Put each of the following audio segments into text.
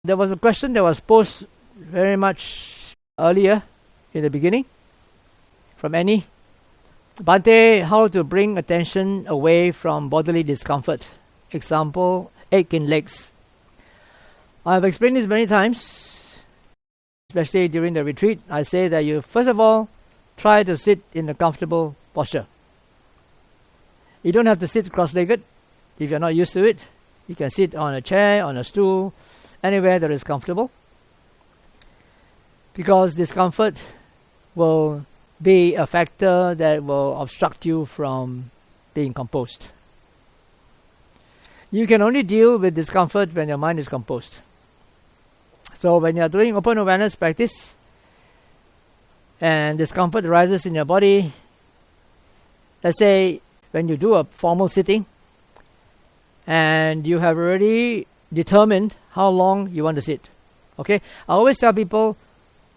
There was a question that was posed very much earlier in the beginning from Annie. Bhante, how to bring attention away from bodily discomfort? Example, ache in legs. I've explained this many times, especially during the retreat. I say that you first of all try to sit in a comfortable posture. You don't have to sit cross-legged if you're not used to it. You can sit on a chair, on a stool, anywhere that is comfortable, because discomfort will be a factor that will obstruct you from being composed. You can only deal with discomfort when your mind is composed. So when you are doing open awareness practice and discomfort arises in your body, let's say when you do a formal sitting and you have already determined how long you want to sit. Okay, I always tell people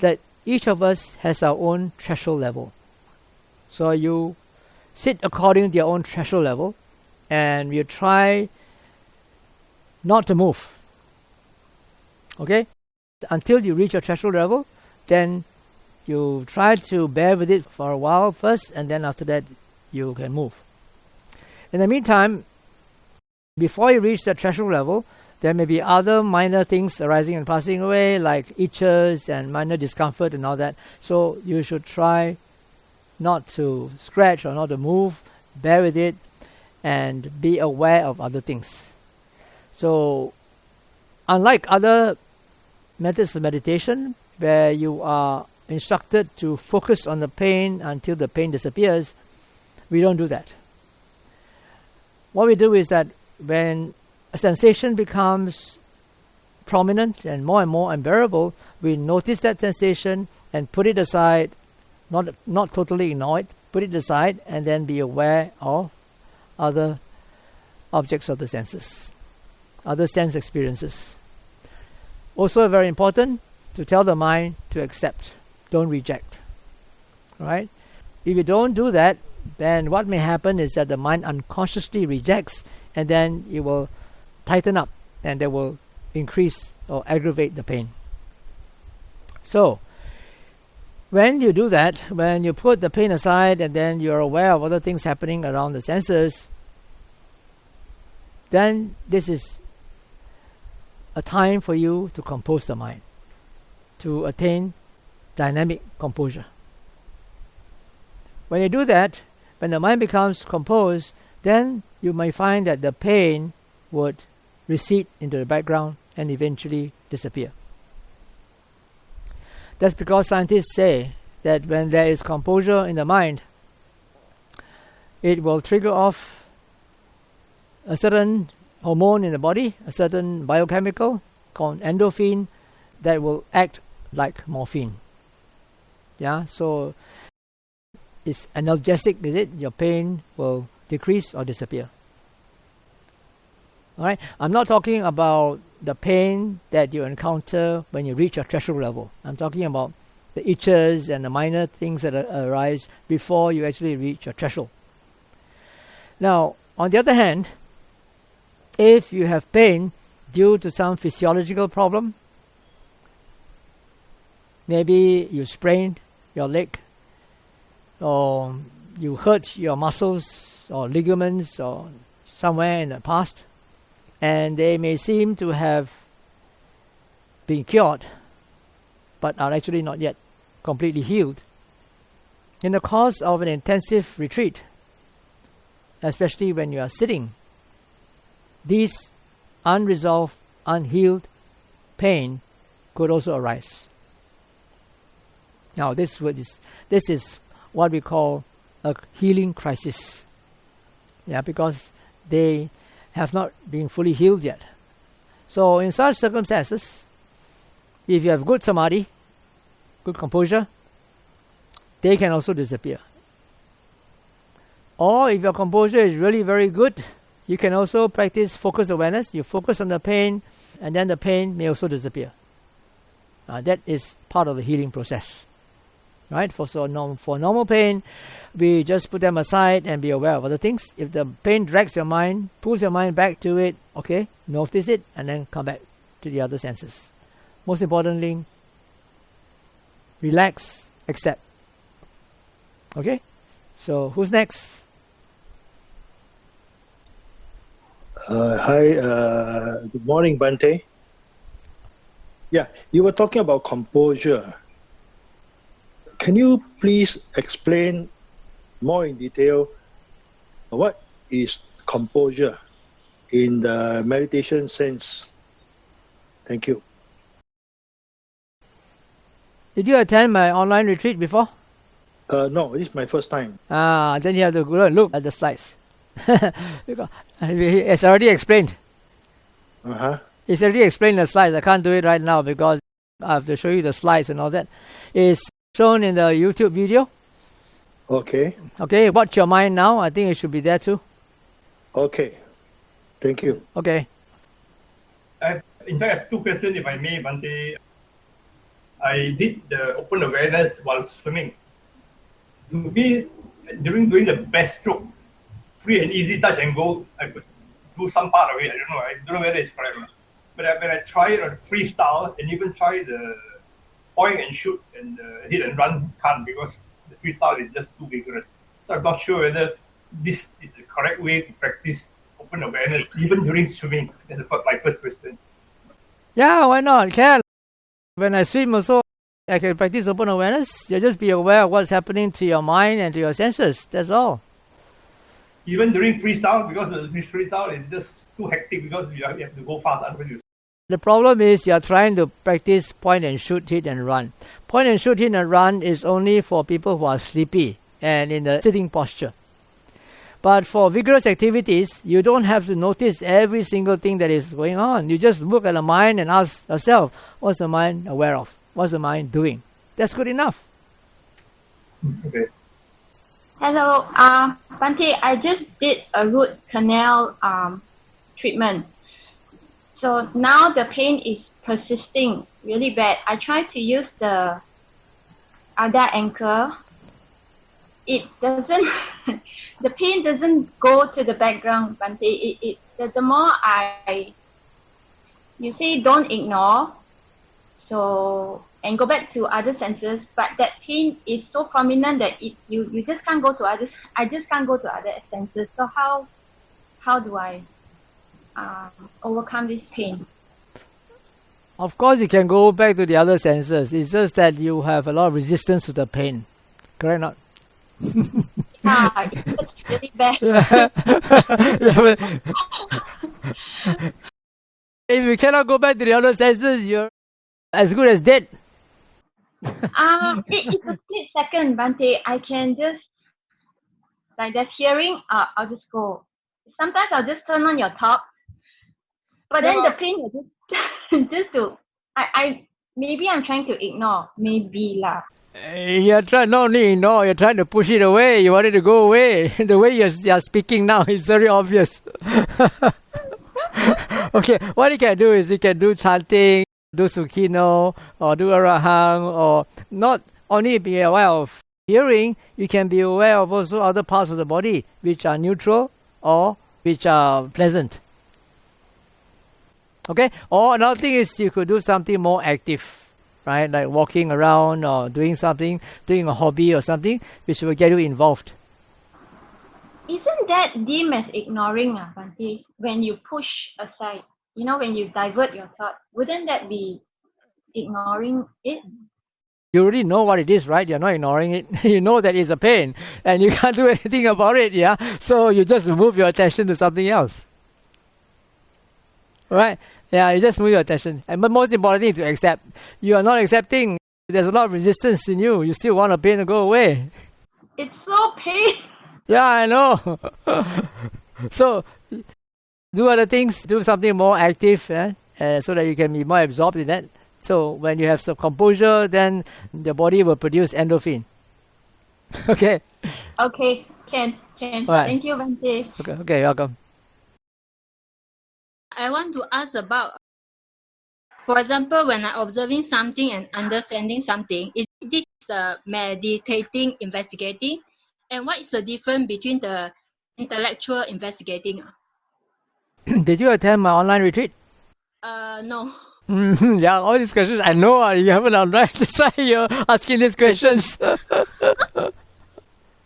that each of us has our own threshold level. So you sit according to your own threshold level and you try not to move. Okay, until you reach your threshold level, then you try to bear with it for a while first, and then after that you can move. In the meantime, before you reach the threshold level, there may be other minor things arising and passing away, like itches and minor discomfort and all that. So you should try not to scratch or not to move, bear with it, and be aware of other things. So unlike other methods of meditation, where you are instructed to focus on the pain until the pain disappears, we don't do that. What we do is that when a sensation becomes prominent and more unbearable, we notice that sensation and put it aside, not totally ignore it, put it aside, and then be aware of other objects of the senses, other sense experiences. Also very important to tell the mind to accept, don't reject. Right? If you don't do that, then what may happen is that the mind unconsciously rejects, and then it will tighten up and that will increase or aggravate the pain. So when you do that, when you put the pain aside and then you're aware of other things happening around the senses, then this is a time for you to compose the mind, to attain dynamic composure. When you do that, when the mind becomes composed, then you may find that the pain would recede into the background and eventually disappear. That's because scientists say that when there is composure in the mind, it will trigger off a certain hormone in the body, a certain biochemical called endorphin, that will act like morphine. Yeah, so it's analgesic, is it? Your pain will decrease or disappear. Alright, I'm not talking about the pain that you encounter when you reach your threshold level. I'm talking about the itches and the minor things that arise before you actually reach your threshold. Now, on the other hand, if you have pain due to some physiological problem, maybe you sprained your leg, or you hurt your muscles or ligaments or somewhere in the past, and they may seem to have been cured but are actually not yet completely healed. In the course of an intensive retreat, especially when you are sitting, these unresolved, unhealed pain could also arise. Now this is what we call a healing crisis. Yeah, because they have not been fully healed yet. So in such circumstances, if you have good samadhi, good composure, they can also disappear. Or if your composure is really very good, you can also practice focused awareness. You focus on the pain, and then the pain may also disappear. That is part of the healing process. Right? For normal pain, we just put them aside and be aware of other things. If the pain drags your mind, pulls your mind back to it, okay, notice it and then come back to the other senses. Most importantly, relax, accept. Okay? So, who's next? Hi, good morning, Bhante. Yeah, you were talking about composure. Can you please explain more in detail what is composure in the meditation sense? Thank you. Did you attend my online retreat before? No, this is my first time. Then you have to go and look at the slides. Because it's already explained. It's already explained in the slides. I can't do it right now because I have to show you the slides and all that. It's shown in the YouTube video. Okay. Okay, watch your mind now. I think it should be there too. Okay. Thank you. Okay. In fact, I have 2 questions, if I may, Bhante. I did the open awareness while swimming. To me, during doing the breaststroke, free and easy touch and go, I could do some part of it. I don't know whether it's correct or not. But when I try it on freestyle and even try the point and shoot and hit and run, can't, because the freestyle is just too vigorous. So I'm not sure whether this is the correct way to practice open awareness, even during swimming. That's my first question. Yeah, why not? Can. When I swim also, I can practice open awareness. You just be aware of what's happening to your mind and to your senses. That's all. Even during freestyle, because the freestyle is just too hectic because you have to go fast. The problem is you are trying to practice point and shoot, hit and run. Point and shoot, hit and run is only for people who are sleepy and in the sitting posture. But for vigorous activities, you don't have to notice every single thing that is going on. You just look at the mind and ask yourself, what's the mind aware of? What's the mind doing? That's good enough. Okay. Hello, Bhante, I just did a root canal treatment. So now the pain is persisting really bad. I tried to use the other ankle. It doesn't, the pain doesn't go to the background, Bhante. The more you say don't ignore, so, and go back to other senses, but that pain is so prominent that you just can't go to others. I just can't go to other senses. So how do I overcome this pain? Of course, you can go back to the other senses. It's just that you have a lot of resistance to the pain. Correct or not? It's really bad. If you cannot go back to the other senses, you're as good as dead. It's a split second, Bhante. I can just, like there's hearing, I'll just go. Sometimes I'll just turn on your top, but then the pain will just to, maybe I'm trying to ignore, maybe lah. You're trying not only ignore, you're trying to push it away. You want it to go away. The way you're speaking now is very obvious. Okay, what you can do is you can do chanting, do Sukhino, or do Arahang, or not only be aware of hearing, you can be aware of also other parts of the body which are neutral or which are pleasant. Okay, or another thing is you could do something more active, right? Like walking around or doing something, doing a hobby or something which will get you involved. Isn't that deemed as ignoring, Bhante? When you push aside, when you divert your thought, wouldn't that be ignoring it? You already know what it is, right? You're not ignoring it. You know that it's a pain and you can't do anything about it, yeah? So you just move your attention to something else. Right? Yeah, you just move your attention. And but most important thing is to accept. You are not accepting. There's a lot of resistance in you. You still want the pain to go away. It's so pain. Yeah, I know. So do other things. Do something more active, so that you can be more absorbed in that. So when you have some composure, then the body will produce endorphin. Okay. Okay, can. Right. Thank you, Bhante. Okay, welcome. I want to ask about, for example, when I'm observing something and understanding something, is this meditating, investigating? And what is the difference between the intellectual investigating? Did you attend my online retreat? No. Yeah, all these questions I know you haven't done, right? That's why you're asking these questions.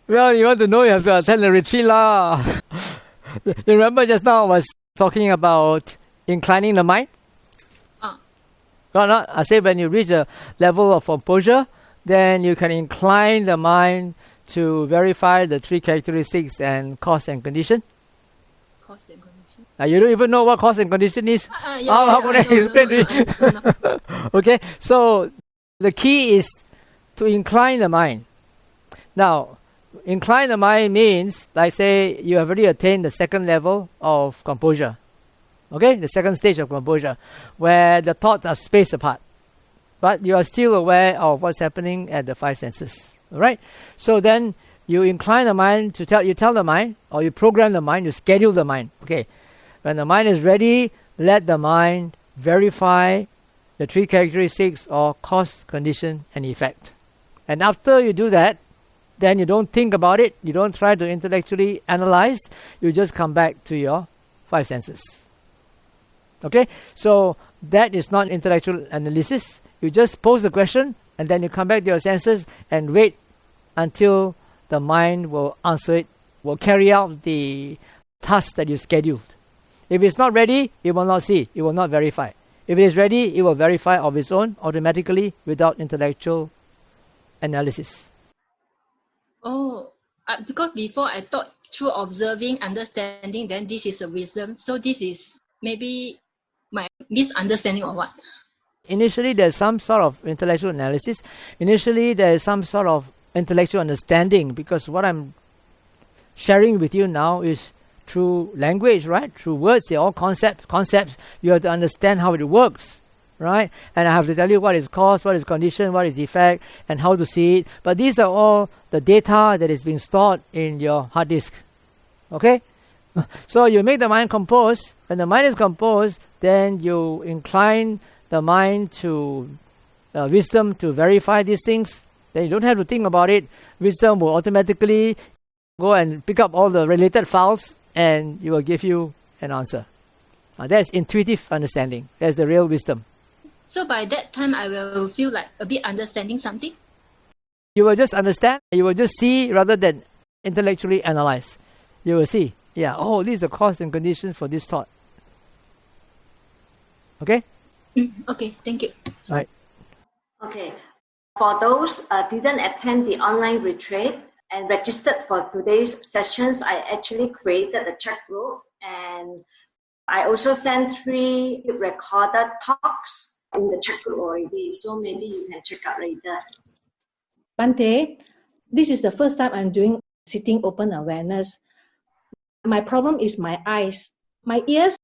Well, you want to know, you have to attend the retreat lah. You remember just now I was talking about inclining the mind? No, not. I say when you reach a level of composure, then you can incline the mind to verify the three characteristics and cause and condition. Cause and condition. You don't even know what cause and condition is? How can I explain to you? Okay, so the key is to incline the mind. Now, incline the mind means, like say, you have already attained the second level of composure. Okay, the second stage of composure, where the thoughts are spaced apart, but you are still aware of what's happening at the five senses. All right, so then you incline the mind to tell the mind, or you program the mind, you schedule the mind. Okay, when the mind is ready, let the mind verify the three characteristics or cause, condition, and effect. And after you do that, then you don't think about it, you don't try to intellectually analyze, you just come back to your five senses. Okay, so that is not intellectual analysis. You just pose the question and then you come back to your senses and wait until the mind will answer it, will carry out the task that you scheduled. If it's not ready, it will not see, it will not verify. If it is ready, it will verify of its own automatically without intellectual analysis. Oh, because before I thought through observing, understanding, then this is a wisdom. So this is maybe my misunderstanding or what? Initially, there's some sort of intellectual analysis. Initially, there is some sort of intellectual understanding, because what I'm sharing with you now is through language, right? Through words, they're all concepts. You have to understand how it works, right? And I have to tell you what is cause, what is condition, what is effect, and how to see it. But these are all the data that is being stored in your hard disk. Okay? So you make the mind composed. When the mind is composed, then you incline the mind to wisdom to verify these things. Then you don't have to think about it. Wisdom will automatically go and pick up all the related files and it will give you an answer. That's intuitive understanding. That's the real wisdom. So by that time, I will feel like a bit understanding something? You will just understand. You will just see rather than intellectually analyze. You will see. Yeah, oh, this is the cause and condition for this thought. Okay? Okay, thank you. Right. Okay. For those didn't attend the online retreat and registered for today's sessions, I actually created a chat group, and I also sent 3 recorded talks in the chat group already. So maybe you can check out later. Bhante, this is the first time I'm doing sitting open awareness. My problem is my eyes. My ears,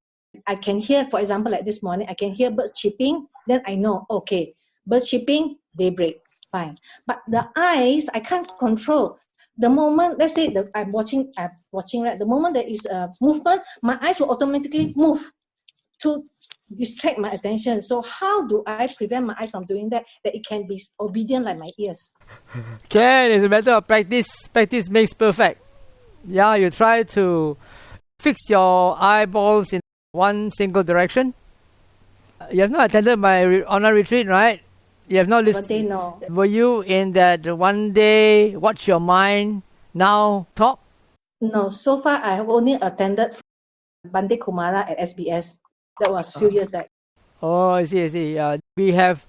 I can hear, for example, like this morning, I can hear birds chirping, then I know, okay, birds chirping, daybreak, fine. But the eyes, I can't control. The moment, let's say I'm watching, right? The moment there is a movement, my eyes will automatically move to distract my attention. So how do I prevent my eyes from doing that it can be obedient like my ears? Okay, it's a matter of practice. Practice makes perfect. Yeah, you try to fix your eyeballs in one single direction. You have not attended my online retreat, right? You have not listened. No. Were you in that one day, watch your mind, now talk? No, so far I have only attended Bhante Kumara at SBS. That was a few years back. Oh, I see. We have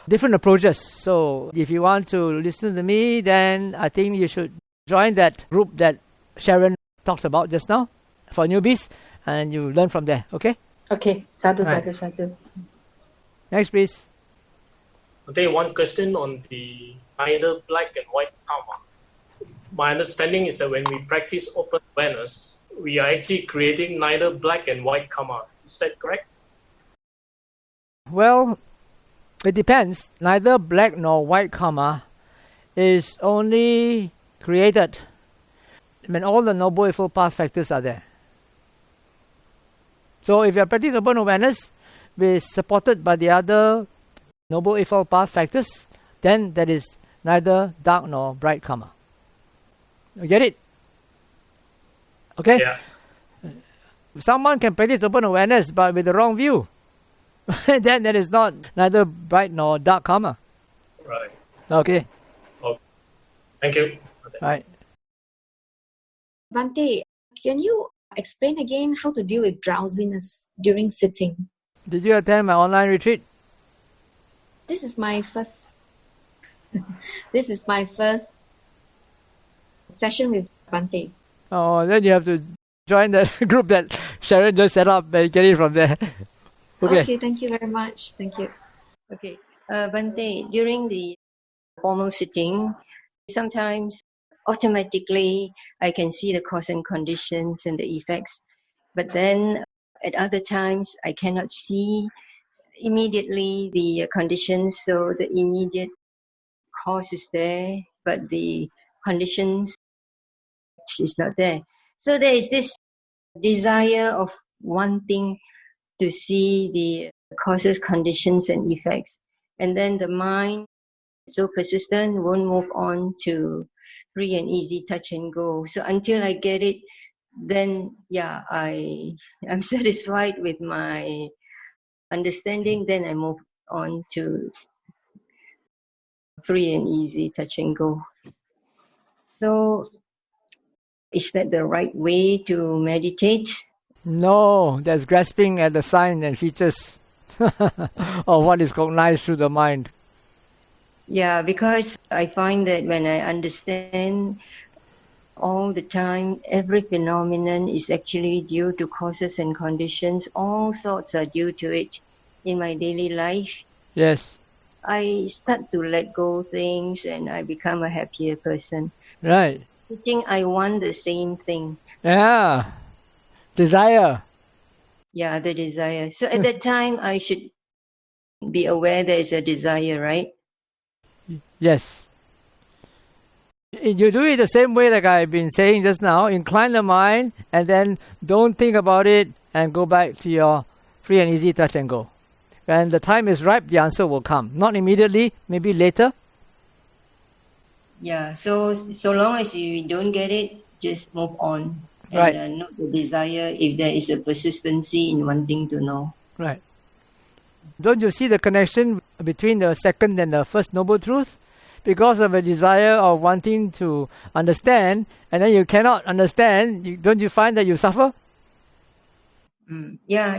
different approaches. So if you want to listen to me, then I think you should join that group that Sharon talked about just now for newbies, and you learn from there. Okay? Okay. Sadhu. Next, please. Okay, one question on the neither black and white kamma. My understanding is that when we practice open awareness, we are actually creating neither black and white kamma. Is that correct? Well, it depends. Neither black nor white kamma is only created when all the Noble Eightfold Path factors are there. So if you are practicing open awareness, with supported by the other Noble Eightfold Path factors, then that is neither dark nor bright kamma. You get it? Okay? Yeah. Someone can practice open awareness but with the wrong view. then that is not neither bright nor dark kamma. Right. Okay. Thank you. Right. Bhante, can you explain again how to deal with drowsiness during sitting? Did you attend my online retreat? This is my first. This is my first session with Bhante. Oh, then you have to join the group that Sharon just set up and get it from there. Okay, thank you very much. Thank you. Okay, Bhante, during the formal sitting, sometimes automatically I can see the cause and conditions and the effects, but then at other times I cannot see immediately the conditions, so the immediate cause is there, but the conditions is not there. So there is this desire of wanting to see the causes, conditions and effects, and then the mind so persistent won't move on to free and easy touch and go. So until I get it, then yeah, I'm satisfied with my understanding, then I move on to free and easy touch and go. So is that the right way to meditate? No, that's grasping at the signs and features of what is cognized through the mind. Yeah, because I find that when I understand all the time, every phenomenon is actually due to causes and conditions. All thoughts are due to it in my daily life. Yes. I start to let go things and I become a happier person. Right. I think I want the same thing. Yeah. Desire. Yeah, the desire. So at that time, I should be aware there is a desire, right? Yes. You do it the same way like I've been saying just now. Incline the mind and then don't think about it and go back to your free and easy touch and go. When the time is ripe, the answer will come. Not immediately, maybe later. Yeah, so long as you don't get it, just move on. Right. And note the desire if there is a persistency in wanting to know. Right. Don't you see the connection between the second and the first noble truth? Because of a desire of wanting to understand, and then you cannot understand, don't you find that you suffer? Yeah.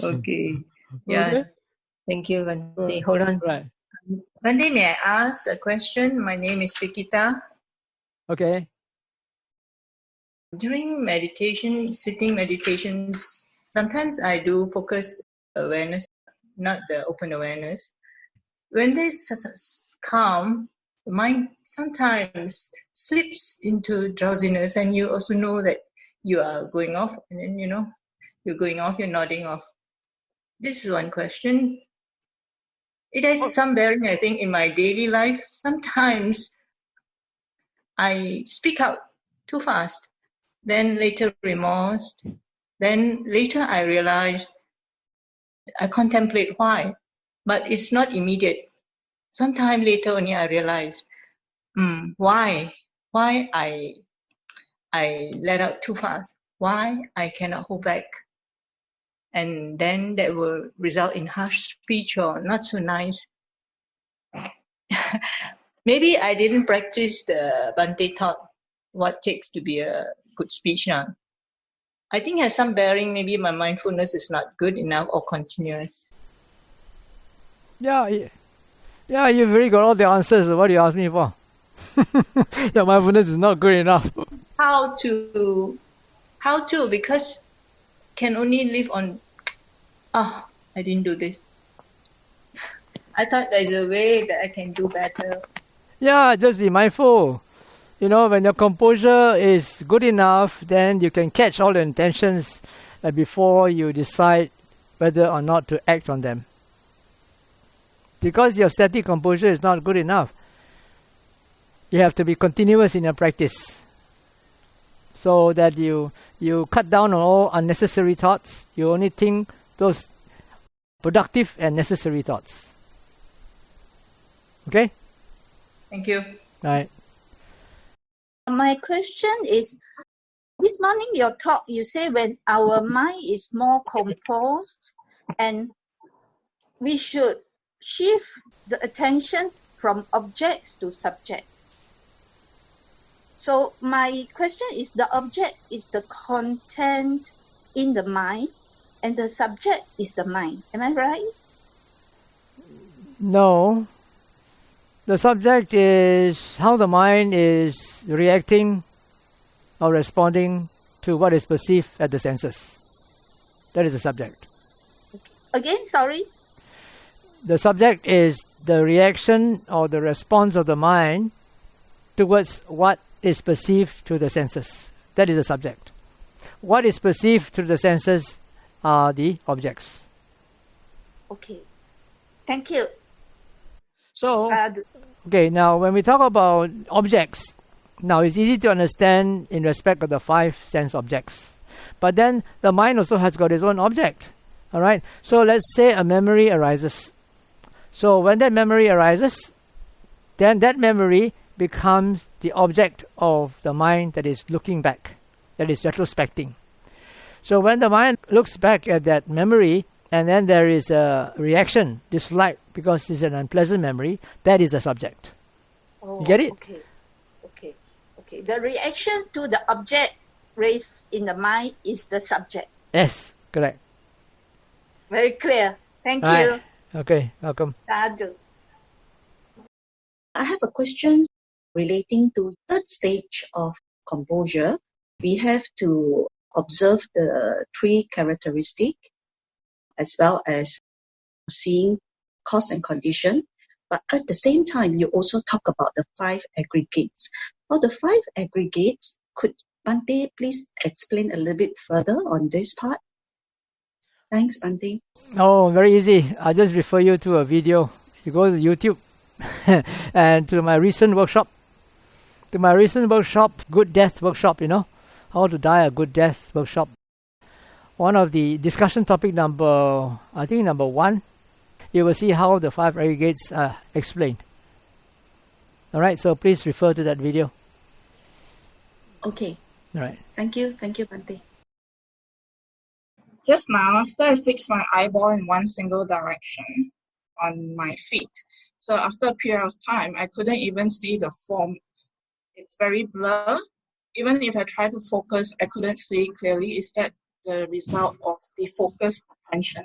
Okay. Yeah. Okay. Thank you, Bhante. Hold on. Right. Bhante, may I ask a question? My name is Vikita. Okay. During meditation, sitting meditations, sometimes I do focused awareness, not the open awareness. When there's calm, the mind sometimes slips into drowsiness, and you also know that you are going off, and then you're going off, you're nodding off. This is one question. It has some bearing, I think, in my daily life. Sometimes I speak out too fast, then later remorse, then later I realize, I contemplate why, but it's not immediate. Sometime later only I realize why I let out too fast, why I cannot hold back. And then that will result in harsh speech or not so nice. Maybe I didn't practice the Bhante taught what takes to be a good speech now. I think it has some bearing. Maybe my mindfulness is not good enough or continuous. Yeah, you've already got all the answers. What do you ask me for? Your mindfulness is not good enough. How to? Because can only live on, I didn't do this. I thought there's a way that I can do better. Yeah, just be mindful. When your composure is good enough, then you can catch all the intentions before you decide whether or not to act on them. Because your static composure is not good enough. You have to be continuous in your practice so that you cut down on all unnecessary thoughts. You only think those productive and necessary thoughts. Okay? Thank you. Right. My question is, This morning your talk, you say when our mind is more composed and we should shift the attention from objects to subjects. So my question is, the object is the content in the mind and the subject is the mind. Am I right? No. The subject is how the mind is reacting or responding to what is perceived at the senses. That is the subject. Again, sorry? The subject is the reaction or the response of the mind towards what is perceived through the senses. That is the subject. What is perceived through the senses are the objects. Okay. Thank you. So, okay, now when we talk about objects, now it's easy to understand in respect of the 5 sense objects. But then the mind also has got its own object. All right? So let's say a memory arises. So when that memory arises, then that memory becomes the object of the mind that is looking back, that is retrospecting. So when the mind looks back at that memory, and then there is a reaction, dislike, because it's an unpleasant memory, that is the subject. Oh, you get it? Okay. The reaction to the object raised in the mind is the subject. Yes, correct. Very clear. Thank you. Right. Okay, welcome. Sadhu. I have a question relating to third stage of composure. We have to observe the 3 characteristics as well as seeing cause and condition. But at the same time, you also talk about the 5 aggregates. For the 5 aggregates, could Bhante please explain a little bit further on this part? Thanks, Bhante. Oh, very easy. I'll just refer you to a video. You go to YouTube and to my recent workshop. Good Death Workshop, how to die a good death workshop. One of the discussion topic number 1, you will see how the 5 aggregates are explained. All right, so please refer to that video. Okay. All right. Thank you, Bhante. Just now, after I fixed my eyeball in one single direction on my feet, so after a period of time, I couldn't even see the form. It's very blurred. Even if I try to focus, I couldn't see it clearly. Is that the result of the focused attention?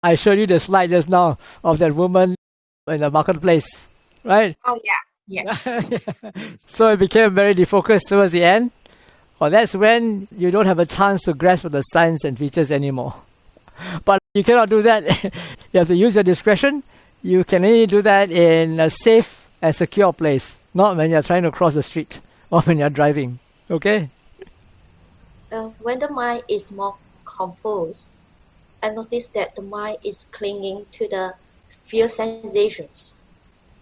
I showed you the slide just now of that woman in the marketplace, right? Oh, yeah. So it became very defocused towards the end. Well, that's when you don't have a chance to grasp the signs and features anymore. But you cannot do that. You have to use your discretion. You can only do that in a safe and secure place, not when you're trying to cross the street or when you're driving. Okay? When the mind is more composed, I notice that the mind is clinging to the fear sensations.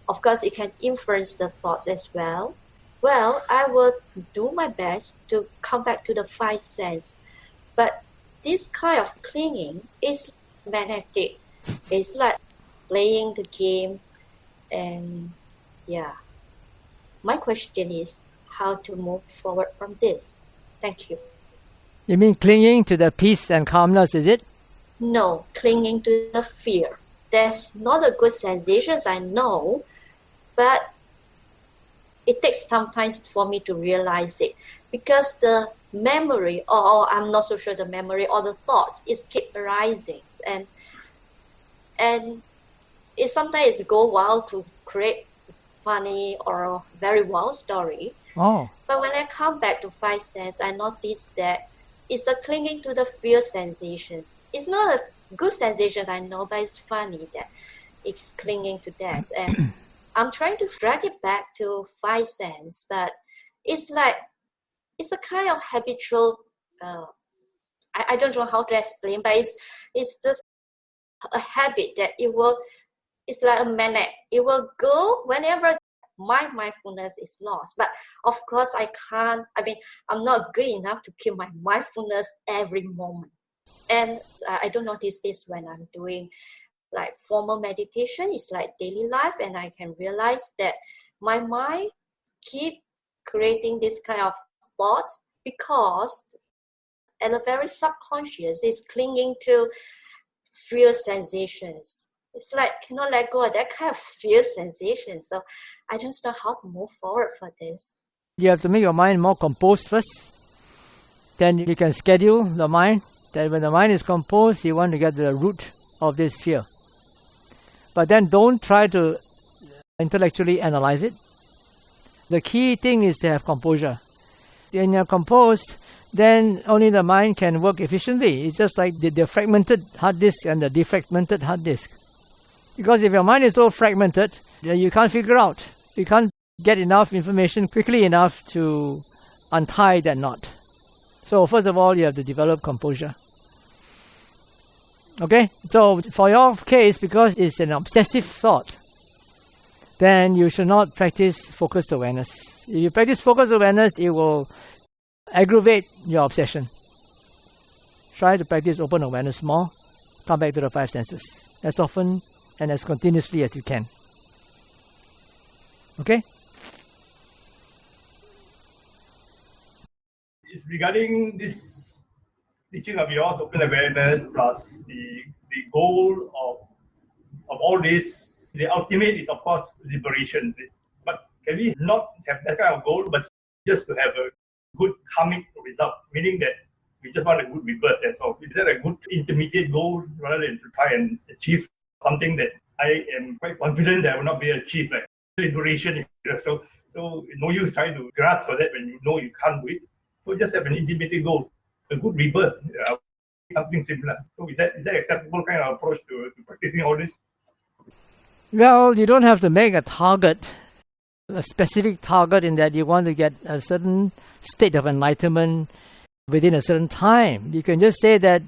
Of course, it can influence the thoughts as well. Well, I will do my best to come back to the 5 sense. But this kind of clinging is magnetic. It's like playing the game. And yeah, my question is how to move forward from this. Thank you. You mean clinging to the peace and calmness, is it? No, clinging to the fear. There's not a good sensations, I know, but it takes some time for me to realize it because the memory, or I'm not so sure the memory or the thoughts, is keep arising, and it sometimes go wild to create funny or very wild story. Oh. But when I come back to 5 sense, I notice that it's the clinging to the fear sensations. It's not a good sensation, I know, but it's funny that it's clinging to that. And I'm trying to drag it back to 5 sense, but it's a kind of habitual, I don't know how to explain, but it's just a habit that it's like a magnet. It will go whenever my mindfulness is lost. But of course, I'm not good enough to keep my mindfulness every moment. And I don't notice this when I'm doing like formal meditation. It's like daily life, and I can realize that my mind keep creating this kind of thoughts because and the very subconscious is clinging to fear sensations. It's like cannot let go of that kind of fear sensation. So I don't know how to move forward for this. You have to make your mind more composed first. Then you can schedule the mind that when the mind is composed, you want to get the root of this fear. But then don't try to intellectually analyze it. The key thing is to have composure. When you're composed, then only the mind can work efficiently. It's just like the fragmented hard disk and the defragmented hard disk. Because if your mind is so fragmented, you can't figure out. You can't get enough information quickly enough to untie that knot. So first of all, you have to develop composure. Okay? So for your case, because it's an obsessive thought, then you should not practice focused awareness. If you practice focused awareness, it will aggravate your obsession. Try to practice open awareness more. Come back to the five senses as often and as continuously as you can. Okay? It's regarding this teaching of yours, open awareness, plus the goal of all this. The ultimate is, of course, liberation. But can we not have that kind of goal, but just to have a good karmic result, meaning that we just want a good rebirth, that's all. Is that a good intermediate goal rather than to try and achieve something that I am quite confident that will not be achieved, like liberation? So no use trying to grasp for that when you know you can't do it. So just have an intermediate goal, a good rebirth, something similar. So is that acceptable kind of approach to practicing all this? Well, you don't have to make a target, a specific target in that you want to get a certain state of enlightenment within a certain time. You can just say that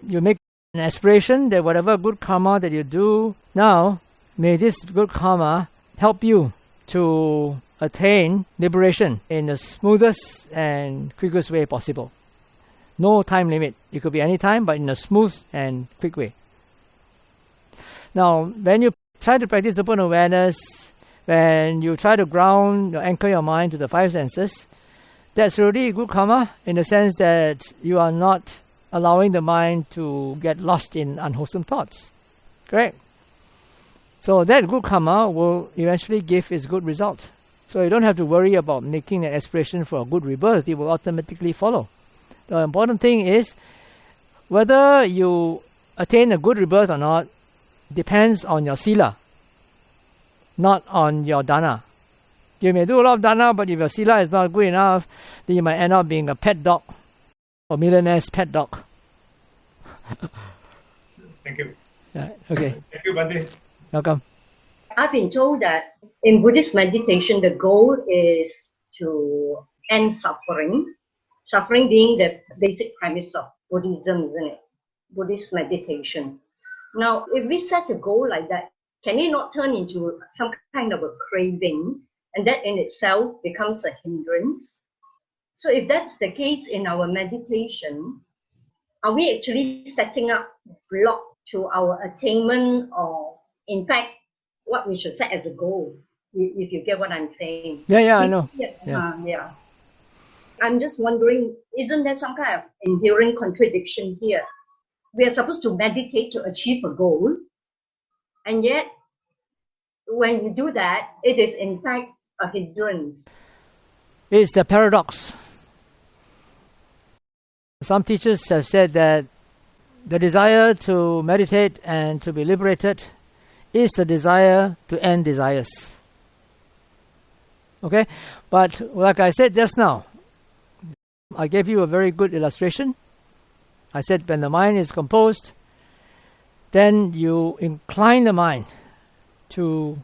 you make an aspiration that whatever good karma that you do now, may this good karma help you to attain liberation in the smoothest and quickest way possible. No time limit. It could be any time, but in a smooth and quick way. Now, when you try to practice open awareness, when you try to ground or anchor your mind to the five senses, that's already good karma in the sense that you are not allowing the mind to get lost in unwholesome thoughts. Correct? So that good karma will eventually give its good result. So you don't have to worry about making an aspiration for a good rebirth. It will automatically follow. The important thing is whether you attain a good rebirth or not depends on your sila, not on your dana. You may do a lot of dana, but if your sila is not good enough, then you might end up being a pet dog or millionaire's pet dog. Thank you. Yeah, okay. Thank you, Bhante. Welcome. I've been told that in Buddhist meditation, the goal is to end suffering. Suffering being the basic premise of Buddhism, isn't it? Buddhist meditation. Now, if we set a goal like that, can it not turn into some kind of a craving, and that in itself becomes a hindrance? So if that's the case in our meditation, are we actually setting up block to our attainment, or in fact, what we should set as a goal, if you get what I'm saying? Yeah, I know. Yeah. I'm just wondering, isn't there some kind of inherent contradiction here? We are supposed to meditate to achieve a goal, and yet when you do that, it is in fact a hindrance. It's a paradox. Some teachers have said that the desire to meditate and to be liberated is the desire to end desires. Okay? But like I said just now, I gave you a very good illustration. I said when the mind is composed, then you incline the mind to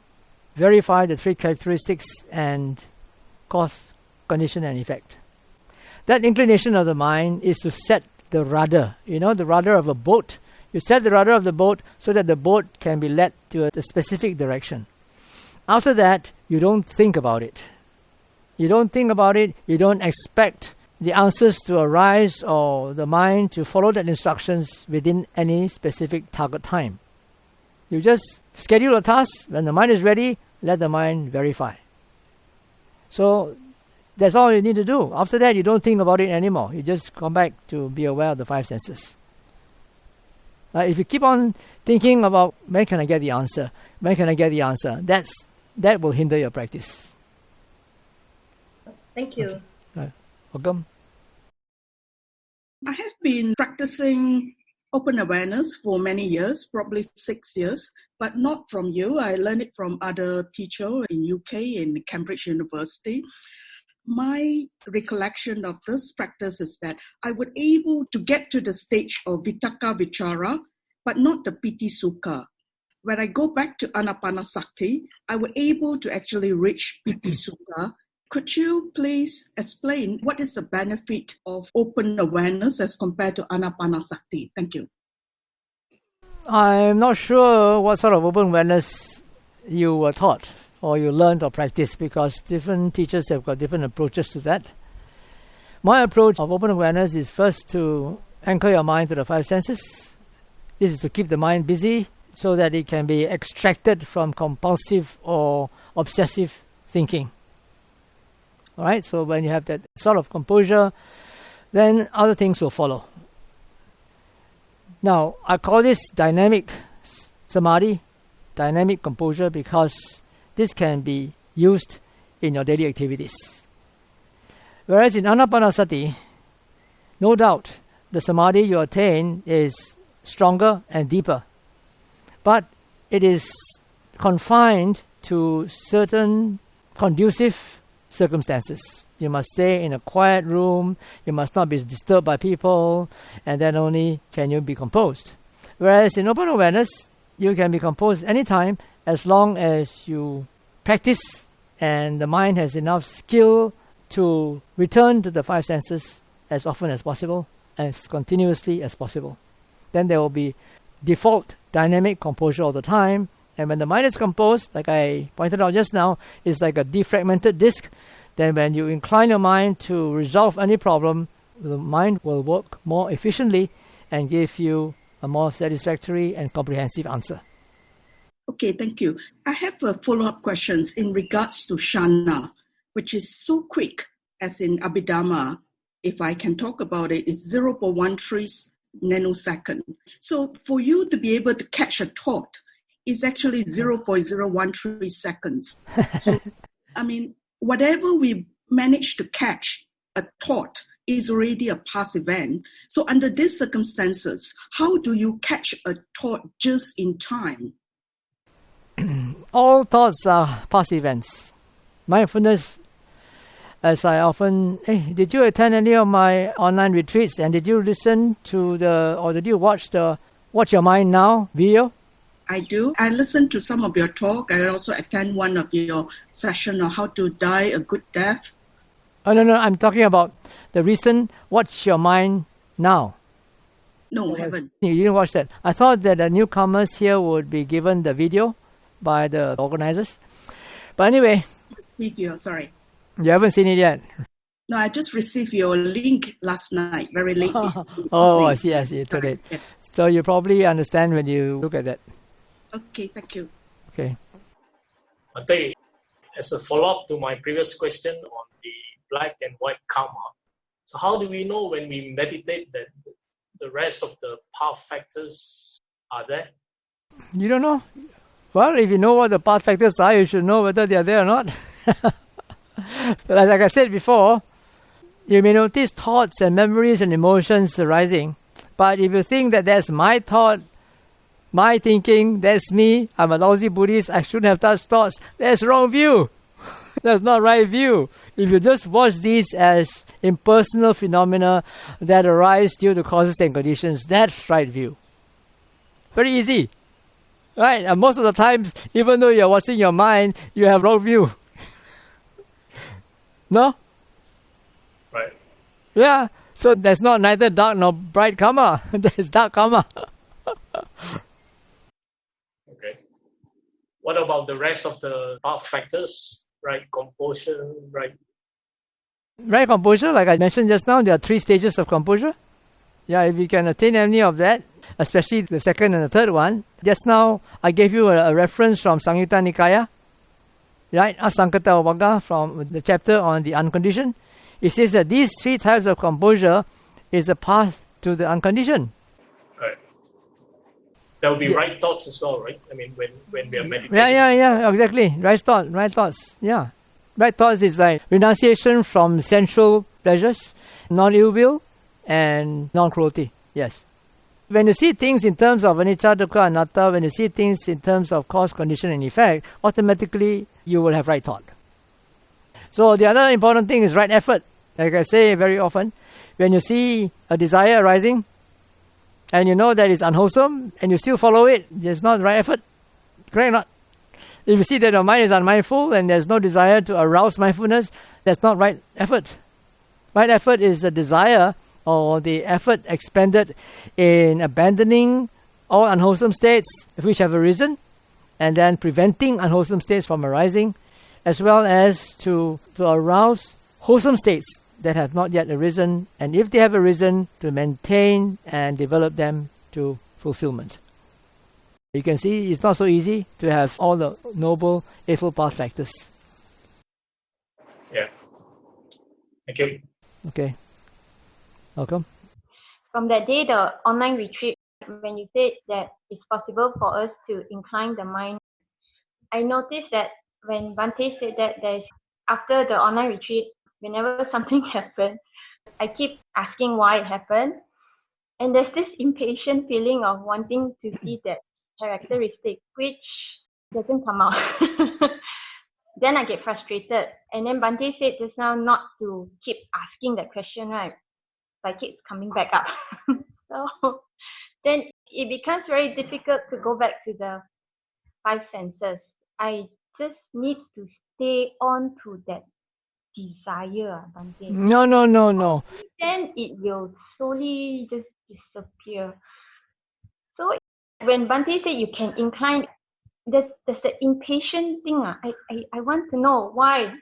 verify the three characteristics and cause, condition and effect. That inclination of the mind is to set the rudder, the rudder of a boat. You set the rudder of the boat so that the boat can be led to a specific direction. After that, you don't think about it. You don't think about it, you don't expect the answers to arise or the mind to follow the instructions within any specific target time. You just schedule a task. When the mind is ready, let the mind verify. So That's all you need to do. After that, you don't think about it anymore. You just come back to be aware of the five senses. If you keep on thinking about when can I get the answer, that will hinder your practice. Thank you. Welcome. I have been practicing open awareness for many years, probably 6 years, but not from you. I learned it from other teachers in UK, in Cambridge University. My recollection of this practice is that I was able to get to the stage of Vitakka Vichara, but not the Piti Sukha. When I go back to Anapanasati, I was able to actually reach Piti Sukha. Could you please explain what is the benefit of open awareness as compared to Anapanasati? Thank you. I'm not sure what sort of open awareness you were taught or you learned or practiced, because different teachers have got different approaches to that. My approach of open awareness is first to anchor your mind to the five senses. This is to keep the mind busy so that it can be extracted from compulsive or obsessive thinking. All right, so when you have that sort of composure, then other things will follow. Now, I call this dynamic samadhi, dynamic composure, because this can be used in your daily activities. Whereas in Anapanasati, no doubt the samadhi you attain is stronger and deeper, but it is confined to certain conducive circumstances. You must stay in a quiet room, you must not be disturbed by people, and then only can you be composed. Whereas in open awareness, you can be composed anytime as long as you practice and the mind has enough skill to return to the five senses as often as possible, as continuously as possible. Then there will be default dynamic composure all the time. And when the mind is composed, like I pointed out just now, it's like a defragmented disc. Then when you incline your mind to resolve any problem, the mind will work more efficiently and give you a more satisfactory and comprehensive answer. Okay, thank you. I have follow-up questions in regards to Shana, which is so quick, as in Abhidhamma. If I can talk about it, it's 0.13 nanosecond. So for you to be able to catch a thought, it's actually 0.013 seconds. So, I mean, whatever we manage to catch a thought is already a past event. So under these circumstances, how do you catch a thought just in time? All thoughts are past events. Mindfulness, as I often... did you attend any of my online retreats, and did you listen to did you watch the Watch Your Mind Now video? I do. I listen to some of your talk. I also attend one of your session on how to die a good death. Oh, no, I'm talking about the recent Watch Your Mind Now. No, I haven't. You didn't watch that. I thought that the newcomers here would be given the video by the organizers. But anyway... Sorry. You haven't seen it yet? No, I just received your link last night, very late. Oh, I see, today. Yeah. So you probably understand when you look at that. Okay, thank you. Okay. Bhante, as a follow-up to my previous question on the black and white kamma, so how do we know when we meditate that the rest of the path factors are there? You don't know? Well, if you know what the path factors are, you should know whether they are there or not. But like I said before, you may notice thoughts and memories and emotions arising. But if you think that that's my thought, my thinking, that's me, I'm a lousy Buddhist, I shouldn't have such thoughts, that's wrong view. That's not right view. If you just watch these as impersonal phenomena that arise due to causes and conditions, that's right view. Very easy. Right? And most of the times, even though you're watching your mind, you have wrong view. No? Right. Yeah. So there's not neither dark nor bright kamma. There's dark kamma. Okay. What about the rest of the path factors? Right composure, right? Right composure, like I mentioned just now, there are 3 stages of composure. Yeah, if you can attain any of that, especially the second and the third one. Just now, I gave you a reference from Samyutta Nikaya. right? Asankata Vagga from the chapter on the unconditioned. It says that these 3 types of composure is the path to the unconditioned. Right. There will be right thoughts as well, right? I mean, when we are meditating. Yeah, exactly. Right thoughts. Yeah. Right thoughts is like renunciation from sensual pleasures, non-ill will, and non-cruelty. Yes. When you see things in terms of anicca, dukkha, anatta, when you see things in terms of cause, condition, and effect, automatically you will have right thought. So the other important thing is right effort. Like I say very often, when you see a desire arising, and you know that it's unwholesome, and you still follow it, there's not right effort. Correct or not? If you see that your mind is unmindful and there's no desire to arouse mindfulness, that's not right effort. Right effort is the desire or the effort expended in abandoning all unwholesome states which have arisen, and then preventing unwholesome states from arising, as well as to arouse wholesome states that have not yet arisen, and if they have arisen, to maintain and develop them to fulfillment. You can see it's not so easy to have all the noble, eightfold path factors. Yeah. Thank you. Okay. Welcome. From that day, the online retreat, when you said that it's possible for us to incline the mind, I noticed that when Bhante said that after the online retreat, whenever something happens, I keep asking why it happened. And there's this impatient feeling of wanting to see that characteristic which doesn't come out. Then I get frustrated. And then Bhante said just now not to keep asking that question, right? But it keeps coming back up. So then it becomes very difficult to go back to the 5 senses. I just need to stay on to that desire, Bhante. No. Then it will slowly just disappear. So when Bhante said you can incline, there's the impatient thing. I want to know why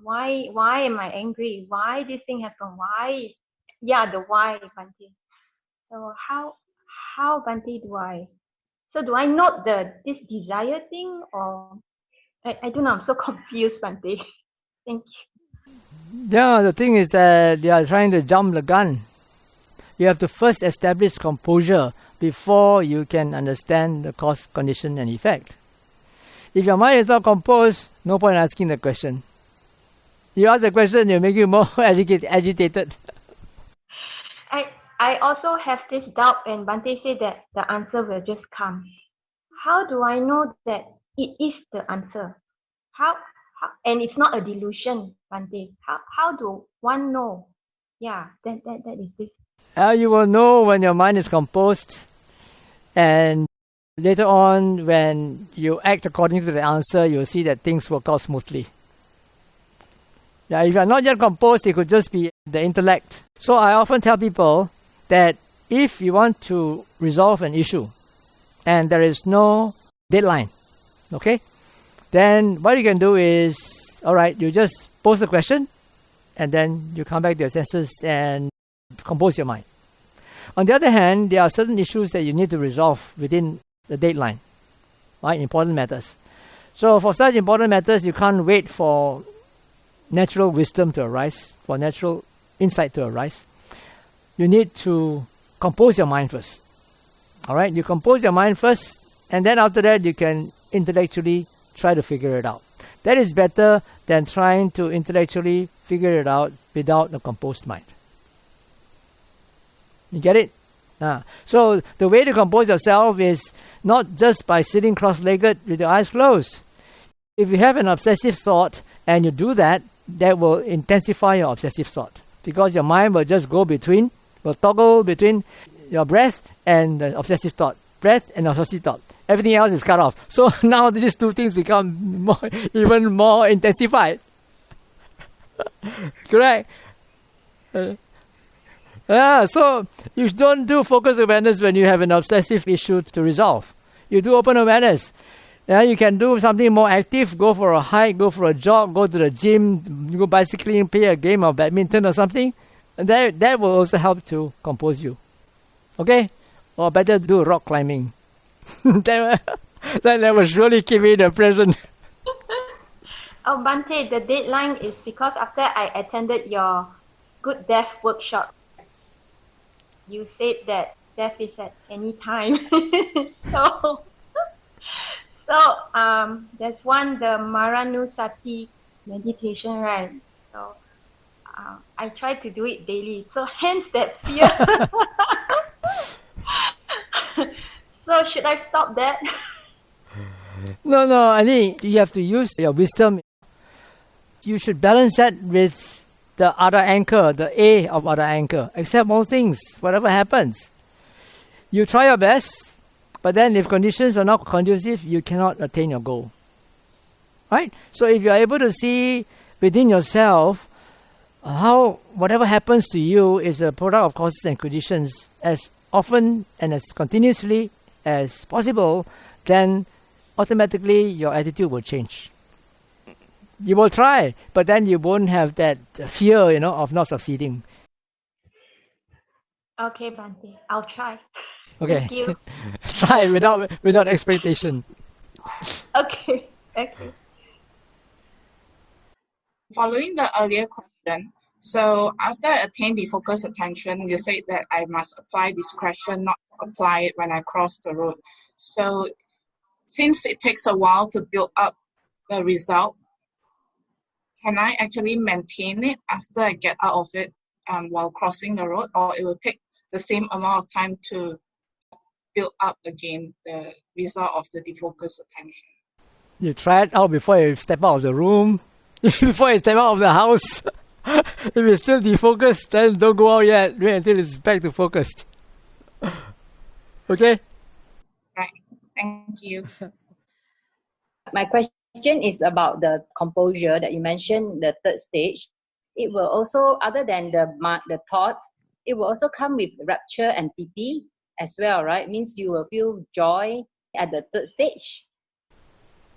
am I angry? Why this thing happened? Why? Yeah, the why, Bhante. So how Bhante do I? So do I note this desire thing, or I don't know? I'm so confused, Bhante. Thank you. Yeah, the thing is that they are trying to jump the gun. You have to first establish composure before you can understand the cause, condition, and effect. If your mind is not composed, no point in asking the question. You ask the question, you make you more agitated. I also have this doubt, and Bhante said that the answer will just come. How do I know that it is the answer? How and it's not a delusion, Bhante. How do one know? Yeah, that is this. You will know when your mind is composed, and later on, when you act according to the answer, you'll see that things work out smoothly. Yeah, if you are not yet composed, it could just be the intellect. So I often tell people that if you want to resolve an issue and there is no deadline, okay, then what you can do is, alright, you just pose the question and then you come back to your senses and compose your mind. On the other hand, there are certain issues that you need to resolve within the deadline, right? Important matters. So for such important matters, you can't wait for natural wisdom to arise, for natural insight to arise. You need to compose your mind first. Alright, you compose your mind first, and then after that you can intellectually try to figure it out. That is better than trying to intellectually figure it out without a composed mind. You get it? So the way to compose yourself is not just by sitting cross-legged with your eyes closed. If you have an obsessive thought and you do that, that will intensify your obsessive thought, because your mind will just will toggle between your breath and the obsessive thought. Breath and obsessive thought. Everything else is cut off. So now these two things become even more intensified. Correct? So you don't do focus awareness when you have an obsessive issue to resolve. You do open awareness. You can do something more active, go for a hike, go for a jog, go to the gym, go bicycling, play a game of badminton or something. And that will also help to compose you. Okay? Or better do rock climbing. that will surely keep you in the present. Oh, Bhante, the deadline is because after I attended your good death workshop, you said that death is at any time. so there's one, the Maranusati meditation, right? So I try to do it daily. So hence that fear. So should I stop that? No, I think you have to use your wisdom. You should balance that with the other anchor, the A of other anchor. Accept all things, whatever happens. You try your best, but then if conditions are not conducive, you cannot attain your goal. Right? So if you are able to see within yourself how whatever happens to you is a product of causes and conditions as often and as continuously as possible, then automatically your attitude will change. You will try, but then you won't have that fear, of not succeeding. Okay, Bhante, I'll try. Okay. Thank you. Try without expectation. Okay. Following the earlier question, so after I attained the focused attention, you said that I must apply discretion, not apply it when I cross the road. So since it takes a while to build up the result, can I actually maintain it after I get out of it while crossing the road, or it will take the same amount of time to build up again the result of the defocused attention? You try it out before you step out of the room, before you step out of the house. If you're still defocused, then don't go out yet. Wait until it's back to focused. Okay? Right. Thank you. My question is about the composure that you mentioned, the third stage. It will also, other than the thoughts, it will also come with rapture and pity as well, right? Means you will feel joy at the third stage.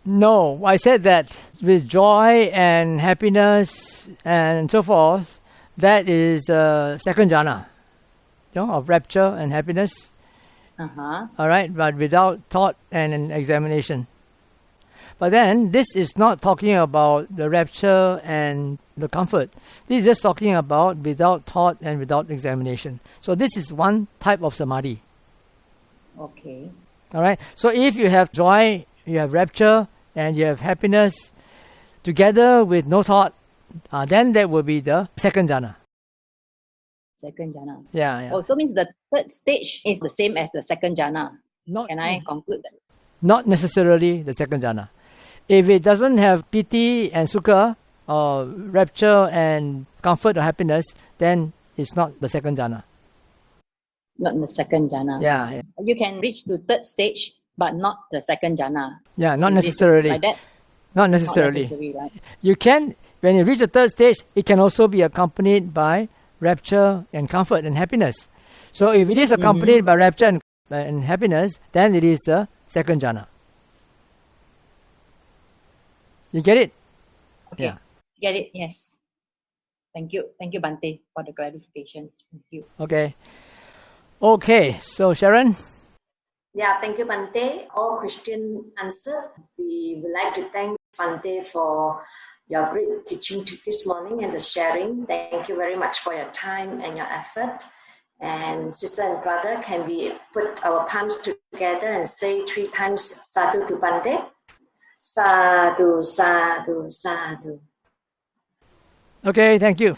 No, I said that with joy and happiness and so forth, that is the second jhana, of rapture and happiness. Uh-huh. All right, but without thought and an examination. But then this is not talking about the rapture and the comfort. This is just talking about without thought and without examination. So this is one type of samadhi. Okay. All right. So if you have joy, you have rapture, and you have happiness together with no thought, then that will be the second jhana. Second jhana. Yeah. Also means the third stage is the same as the second jhana. Can I conclude that? Not necessarily the second jhana. If it doesn't have piti and sukha, or rapture and comfort or happiness, then it's not the second jhana. Not in the second jhana. Yeah. You can reach to third stage, but not the second jhana. Yeah, not necessarily. Like that? Not necessarily. Not necessarily, right? You can, when you reach the third stage, it can also be accompanied by rapture and comfort and happiness. So if it is accompanied by rapture and happiness, then it is the second jhana. You get it? Okay. Yeah. Get it? Yes. Thank you. Thank you, Bhante, for the clarification. Thank you. Okay. So Sharon? Yeah, thank you, Bhante. All questions answered. We would like to thank Bhante for your great teaching this morning and the sharing. Thank you very much for your time and your effort. And sister and brother, can we put our palms together and say 3 times sadhu to Bhante? Sadhu, sadhu, sadhu. Okay, thank you.